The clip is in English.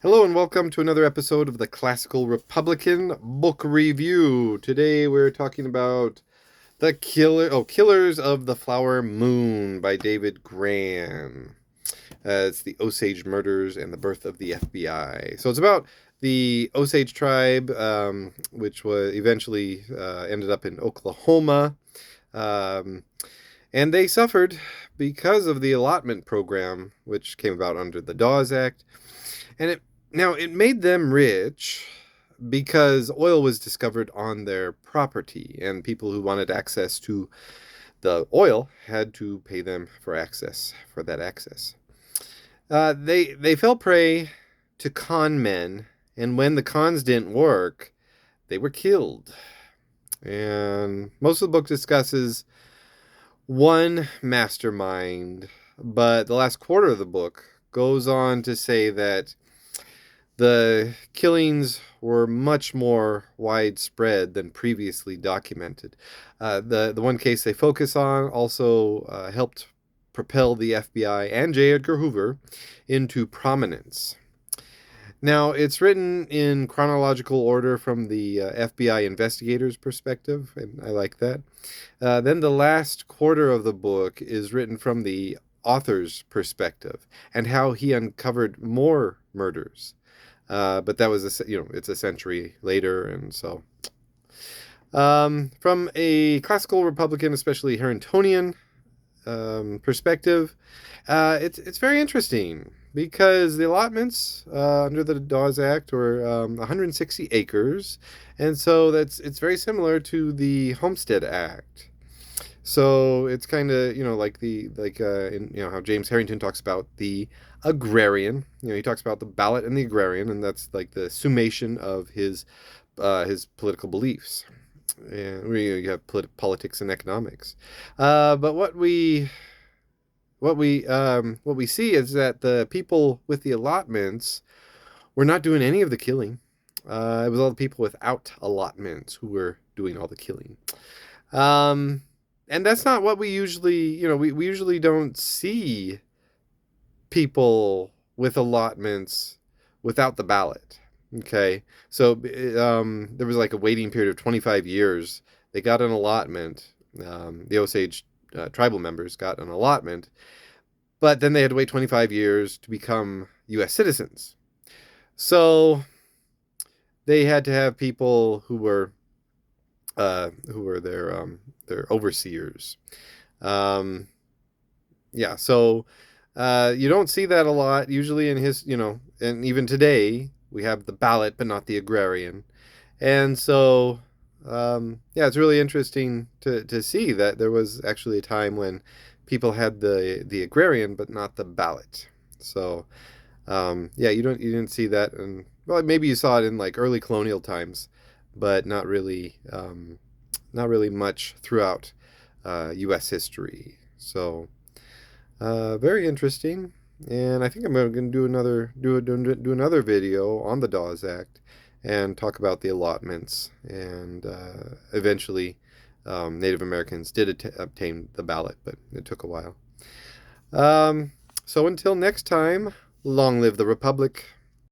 Hello and welcome to another episode of the Classical Republican Book Review. Today we're talking about Killers of the Flower Moon by David Grann. It's the Osage murders and the birth of the FBI. So it's about the Osage tribe, which was eventually ended up in Oklahoma. Um, and they suffered because of the allotment program, which came about under the Dawes Act. And it made them rich because oil was discovered on their property, and people who wanted access to the oil had to pay them for that access. They fell prey to con men, and when the cons didn't work, they were killed. And most of the book discusses one mastermind, but the last quarter of the book goes on to say that the killings were much more widespread than previously documented. The one case they focus on also helped propel the FBI and J. Edgar Hoover into prominence. Now, it's written in chronological order from the FBI investigator's perspective, and I like that. Then the last quarter of the book is written from the author's perspective and how he uncovered more murders. But that was it's a century later, and so from a classical Republican, especially Harringtonian perspective, it's very interesting because the allotments under the Dawes Act were 160 acres, and so it's very similar to the Homestead Act. So it's kind of how James Harrington talks about the agrarian. He talks about the ballot and the agrarian, and that's like the summation of his political beliefs. And you have politics and economics. But what we see is that the people with the allotments were not doing any of the killing. It was all the people without allotments who were doing all the killing. And that's not what we usually, we usually don't see people with allotments without the ballot. Okay. So there was like a waiting period of 25 years. They got an allotment. The Osage tribal members got an allotment, but then they had to wait 25 years to become U.S. citizens. So they had to have people who were their overseers. Um, yeah, so you don't see that a lot. Usually in and even today we have the ballot, but not the agrarian. And so, yeah, it's really interesting to see that there was actually a time when people had the agrarian, but not the ballot. So, yeah, you didn't see that, and well, maybe you saw it in like early colonial times, but not really much throughout U.S. history. So very interesting, and I think I'm going to do another video on the Dawes Act and talk about the allotments, and eventually Native Americans did obtain the ballot, but it took a while. So until next time, long live the Republic.